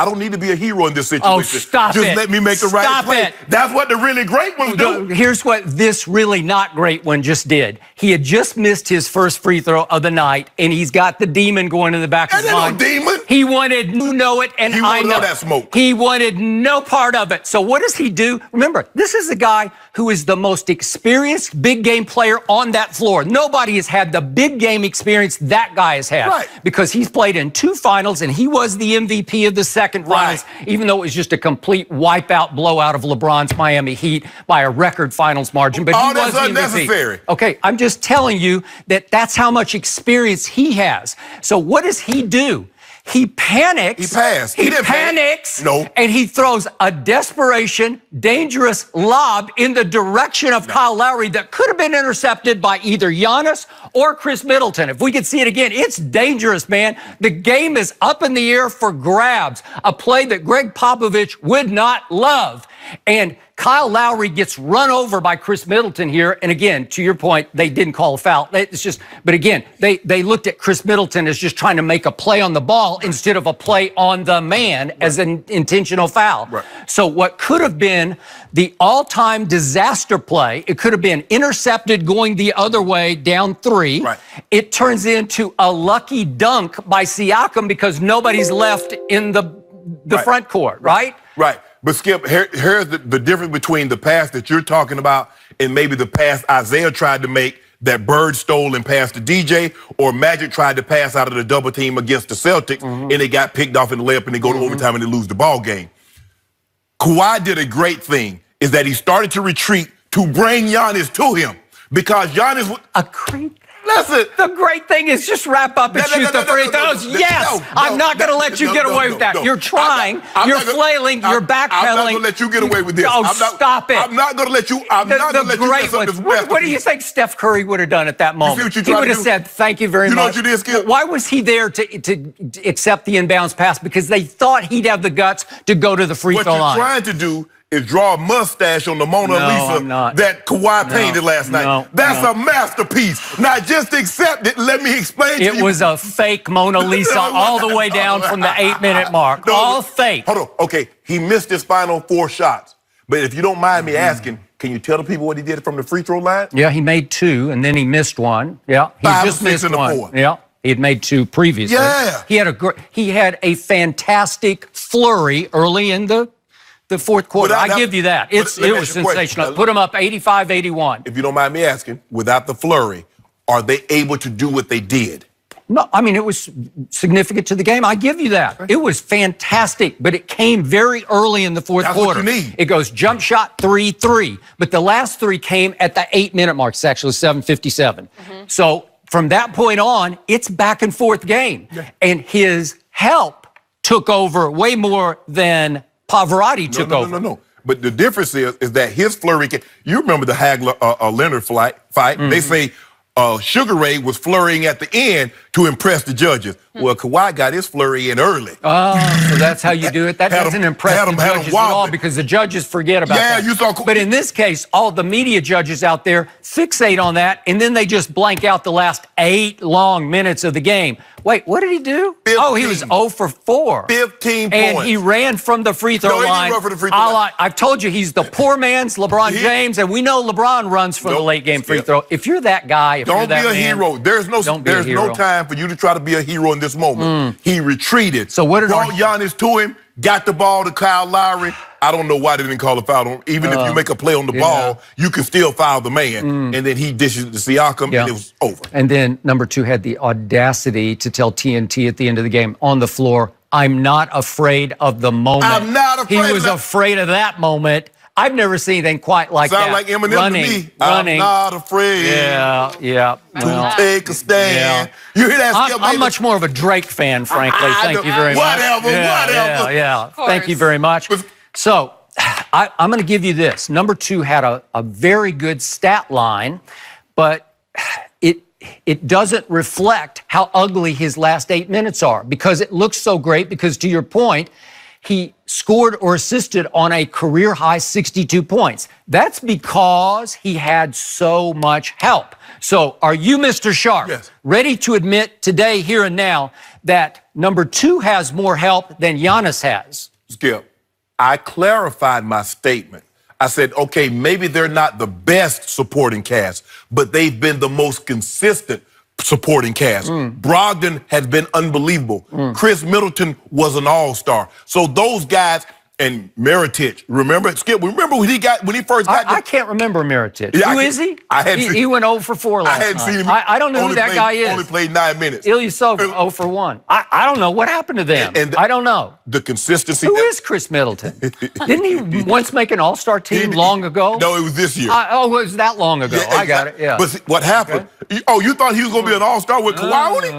I don't need to be a hero in this situation. Oh, stop Just it. let me make the right play. That's what the really great ones do. Here's what this really not great one just did. He had just missed his first free throw of the night, and he's got the demon going in the back of his mind. No demon. He wanted to know it, and I know that smoke. He wanted no part of it. So what does he do? Remember, this is the guy who is the most experienced big game player on that floor. Nobody has had the big game experience that guy has had. Right. Because he's played in 2 finals, and he was the MVP of the second finals, even though it was just a complete wipeout blowout of LeBron's Miami Heat by a record finals margin. But he was the MVP. Unnecessary. Okay, I'm just telling you that that's how much experience he has. So what does he do? He panics. He passed. He panics. No. And he throws a desperation, dangerous lob in the direction of Kyle Lowry that could have been intercepted by either Giannis or Chris Middleton. If we could see it again, it's dangerous, man. The game is up in the air for grabs. A play that Greg Popovich would not love. And Kyle Lowry gets run over by Chris Middleton here. And again, to your point, they didn't call a foul. It's just, but again, they looked at Chris Middleton as just trying to make a play on the ball instead of a play on the man as an intentional foul. Right. So what could have been the all-time disaster play, it could have been intercepted going the other way down 3. Right. It turns into a lucky dunk by Siakam because nobody's left in the front court, right? Right. But Skip, here's the difference between the pass that you're talking about and maybe the pass Isaiah tried to make that Bird stole and passed to DJ, or Magic tried to pass out of the double team against the Celtics and they got picked off in the layup and they go to overtime and they lose the ball game. Kawhi did a great thing, is that he started to retreat to bring Giannis to him because Giannis was a great. Listen, the great thing is just wrap up and shoot the free throws. Yes, I'm not going to let you get away with that. You're trying, you're flailing, you're backpedaling. I'm not going to let you get away with this. Oh, stop it. I'm not going to let you. I'm not going to let you mess up this rest. What do you think Steph Curry would have done at that moment? You see what you He would have do? said, "Thank you very much." You know what you did, Skip? Why was he there to accept the inbounds pass? Because they thought he'd have the guts to go to the free throw line. What you're trying to do is draw a mustache on the Mona Lisa that Kawhi painted last night. That's a masterpiece. Now just accept it. Let me explain to you. It was a fake Mona Lisa all the way down from the 8-minute mark. All fake. Hold on. Okay, he missed his final 4 shots. But if you don't mind me asking, can you tell the people what he did from the free throw line? Yeah, he made 2, and then he missed 1. Yeah, he 5 just or 6 missed in the 1. 4. Yeah. He had made 2 previously. Yeah. He had a fantastic flurry early in the fourth quarter. I give you that. It was sensational. Put him up 85-81. If you don't mind me asking, without the flurry, are they able to do what they did? No, I mean, it was significant to the game. I give you that. It was fantastic, but it came very early in the fourth quarter. That's what you need. It goes jump shot 3-3, but the last 3 came at the 8-minute mark. It's actually 7:57. So from that point on, it's back and forth game. And his help took over way more than Pavarotti took over. No. But the difference is that his flurry, you remember the Hagler-Leonard fight. They say Sugar Ray was flurrying at the end to impress the judges. Well, Kawhi got his flurry in early. Oh, so that's how you do it? That doesn't impress the judges at all because the judges forget about that. You saw. But in this case, all the media judges out there fixate on that, and then they just blank out the last 8 long minutes of the game. Wait, what did he do? 15. Oh, he was 0 for 4. 15 and points. He ran from the free throw line. He didn't run for the free throw line. I've told you, he's the poor man's LeBron James, and we know LeBron runs for the late game free throw. If you're that guy, don't be a hero. There's no time for you to try to be a hero in this moment. He retreated. So what did brought Giannis to him, got the ball to Kyle Lowry. I don't know why they didn't call a foul on him. Even if you make a play on the ball, you can still foul the man. And then he dishes it to Siakam, and it was over. And then number 2 had the audacity to tell TNT at the end of the game on the floor, "I'm not afraid of the moment." I'm not afraid. He was afraid of that moment. I've never seen anything quite like that. Sound like Eminem to me. I'm not afraid. Yeah. To take a stand. You hear that? I'm much more of a Drake fan, frankly. Thank you very much. Whatever. Yeah. Thank you very much. So I'm going to give you this. Number 2 had a very good stat line, but it doesn't reflect how ugly his last 8 minutes are because it looks so great because, to your point, he scored or assisted on a career-high 62 points. That's because he had so much help. So are you, Mr. Sharp, ready to admit today, here and now, that number 2 has more help than Giannis has? Skip, I clarified my statement. I said, okay, maybe they're not the best supporting cast, but they've been the most consistent supporting cast. Brogdon has been unbelievable. Chris Middleton was an all-star. So those guys, and Mirotic, remember, Skip, remember when he first got I can't remember Mirotic. Yeah, Who is he? He went 0 for 4 last night. I hadn't seen him. I don't know who that guy is. Only played 9 minutes. Ilyasova, 0 for 1. I don't know what happened to them. I don't know. The consistency. Who is Chris Middleton? Didn't he once make an all-star team long ago? No, it was this year. It was that long ago. Yeah, I got it, yeah. But see, what happened? Okay. You thought he was going to be an all-star with Kawhi on it?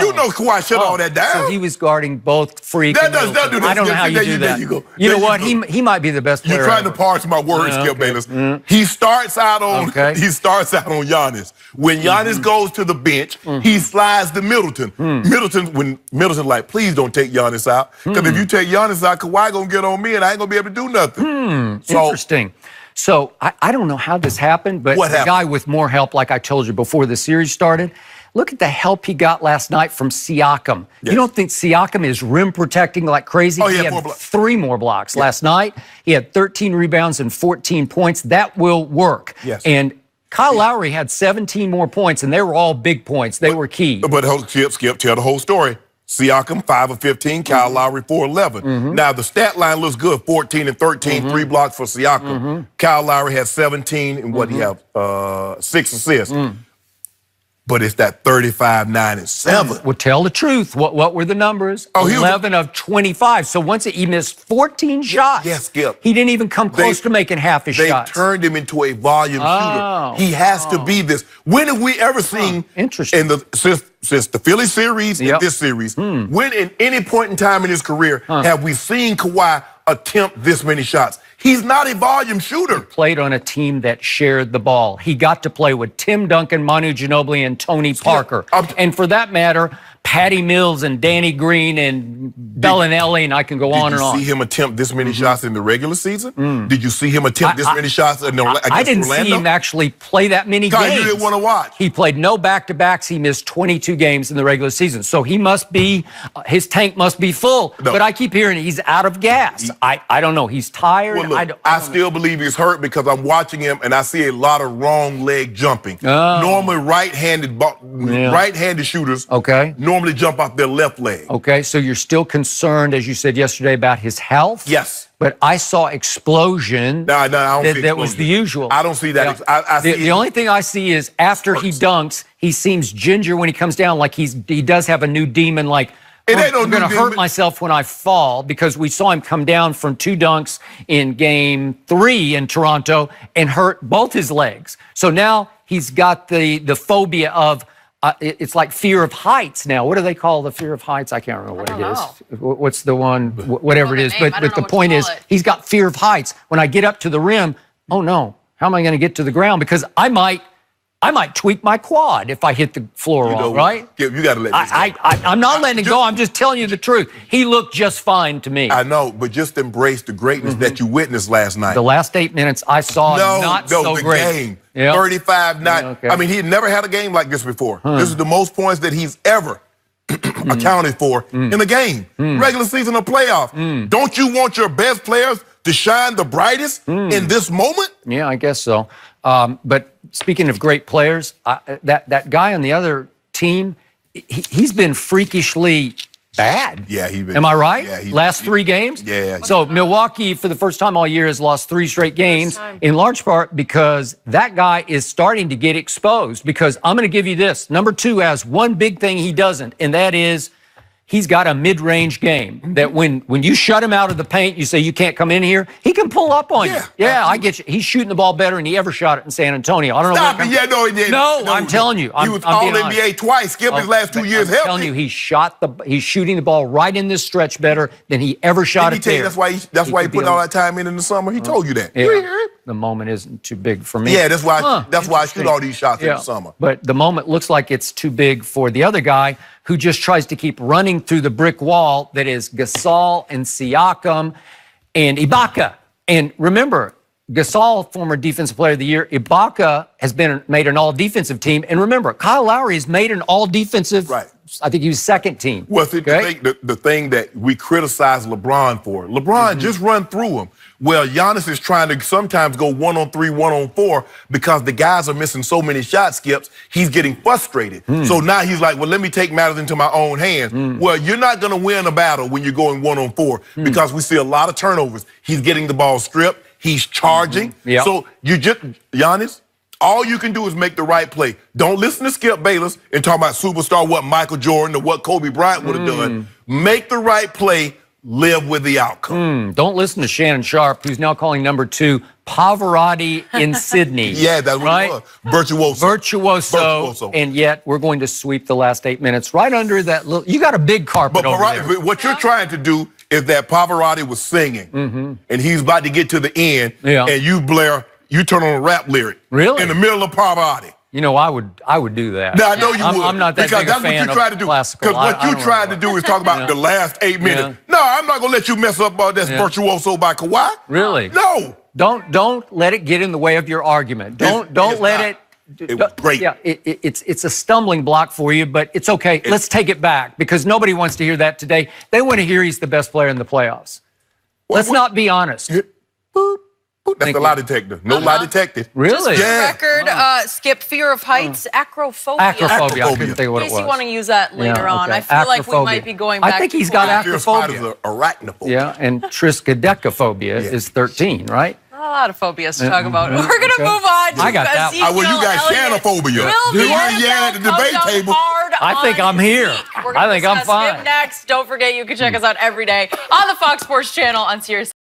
You know Kawhi shut all that down. So he was guarding both Freak that and does not do that. I don't know how you do that. You know what? He might be the best player. You're trying to parse my words, Skip Bayless. He starts out on Giannis. When Giannis goes to the bench, he slides to Middleton. Middleton like, please don't take Giannis out. Because if you take Giannis out, Kawhi gonna get on me and I ain't gonna be able to do nothing. Interesting. So I don't know how this happened, but the guy with more help, like I told you before the series started, look at the help he got last night from Siakam. Yes. You don't think Siakam is rim protecting like crazy? Oh, he had 3 more blocks last night. He had 13 rebounds and 14 points. That will work. Yes. And Kyle Lowry had 17 more points, and they were all big points. They were key. But Skip, tell the whole story. Siakam, 5 of 15. Kyle Lowry, 4 of 11. Now, the stat line looks good. 14 and 13, 3 blocks for Siakam. Kyle Lowry has 17, and what do you have? 6 assists. But it's that 35, 9, and 7. Well, tell the truth. What were the numbers? 11 of 25. So once he missed 14 shots. Yes, Skip. He didn't even come close to making half his shots. They turned him into a volume shooter. He has to be this. When have we ever seen, since the Philly series and this series, when at any point in time in his career have we seen Kawhi attempt this many shots? He's not a volume shooter. He played on a team that shared the ball. He got to play with Tim Duncan, Manu Ginobili, and Tony Parker. And for that matter, Patty Mills and Danny Green and Bellinelli, and I can go on and on. Did you see him attempt this many shots in the regular season? Did you see him attempt this many shots against Orlando? I didn't see him actually play that many games. You didn't want to watch. He played no back-to-backs. He missed 22 games in the regular season. So he must be, his tank must be full. No. But I keep hearing he's out of gas. I don't know. He's tired. Well, look, I still believe he's hurt because I'm watching him and I see a lot of wrong leg jumping. Normally right-handed shooters normally jump off their left leg. Okay, so you're still concerned, as you said yesterday, about his health? Yes. But I saw explosion. No, I don't see explosion. That was the usual. I don't see that. The only thing I see is after he dunks, he seems ginger when he comes down, like he does have a new demon, like, I'm going to hurt myself when I fall, because we saw him come down from 2 dunks in game 3 in Toronto and hurt both his legs. So now he's got the phobia of, it's like fear of heights now. What do they call the fear of heights? I can't remember what it is. What's the one, whatever it is. But the point is, he's got fear of heights. When I get up to the rim, oh no, how am I going to get to the ground? Because I might tweak my quad if I hit the floor wrong, right? You got to let this go. I'm not letting it go. I'm just telling you the truth. He looked just fine to me. I know, but just embrace the greatness that you witnessed last night. The last 8 minutes I saw not so great. Game. 35-9. I mean, he had never had a game like this before. This is the most points that he's ever accounted for in a game. Regular season or playoff. Don't you want your best players to shine the brightest in this moment? Yeah, I guess so. But speaking of great players, that guy on the other team, he's been freakishly bad. Yeah, he's been. Am I right? Yeah, last 3 games? Yeah. So Milwaukee, for the first time all year, has lost 3 straight games, in large part because that guy is starting to get exposed. Because I'm going to give you this. Number 2 has one big thing he doesn't, and that is he's got a mid-range game that when you shut him out of the paint, you say you can't come in here, he can pull up on you. Yeah, I get you. He's shooting the ball better than he ever shot it in San Antonio. I don't know. Stop it. Yeah, no, he didn't. No, I'm telling you. He was All-NBA twice. Skip his last 2 years healthy. I'm telling you, he's shooting the ball right in this stretch better than he ever shot it there. That's why he put all that time in the summer. He told you that. Yeah. The moment isn't too big for me. Yeah, that's why I shoot all these shots in the summer. But the moment looks like it's too big for the other guy who just tries to keep running through the brick wall that is Gasol and Siakam and Ibaka. And remember, Gasol, former Defensive Player of the Year. Ibaka has made an all-defensive team. And remember, Kyle Lowry has made an all-defensive I think he was second team. Well, see, the thing that we criticize LeBron for, LeBron just run through him. Well, Giannis is trying to sometimes go 1-on-3, 1-on-4 because the guys are missing so many shot skips, he's getting frustrated. So now he's like, well, let me take matters into my own hands. Well, you're not going to win a battle when you're going 1-on-4 because we see a lot of turnovers. He's getting the ball stripped. He's charging. So Giannis, all you can do is make the right play. Don't listen to Skip Bayless and talk about superstar, what Michael Jordan or what Kobe Bryant would have done. Make the right play. Live with the outcome. Don't listen to Shannon Sharp, who's now calling number 2 Pavarotti in Sydney. Yeah, that's what it was. Virtuoso. And yet we're going to sweep the last 8 minutes right under that little. You got a big carpet over there. But what you're trying to do is that Pavarotti was singing, and he's about to get to the end, and you turn on a rap lyric. Really? In the middle of Pavarotti. You know, I would do that. Now, I know you would. I'm not that big a fan of classical. Because what you tried to do is talk about the last 8 minutes. No, I'm not going to let you mess up this Virtuoso by Kawhi. Really? No. Don't let it get in the way of your argument. Don't let it. It was great. Yeah, it's a stumbling block for you, but it's okay. Let's take it back because nobody wants to hear that today. They want to hear he's the best player in the playoffs. Let's not be honest. That's the lie detector. No lie detected. Really? Just for the record, Skip, fear of heights, acrophobia. Acrophobia. I couldn't think of what it was. In case you want to use that later on. I feel like we might be going back I think he's got acrophobia. Arachnophobia. Yeah, and triskaidekaphobia is 13, right? A lot of phobias to talk about. We're going to move on to I got that. Well, you got Shanophobia. Yeah, at the debate table. I think I'm here. I think I'm fine. Skip next. Don't forget, you can check us out every day on the Fox Sports Channel on Sirius.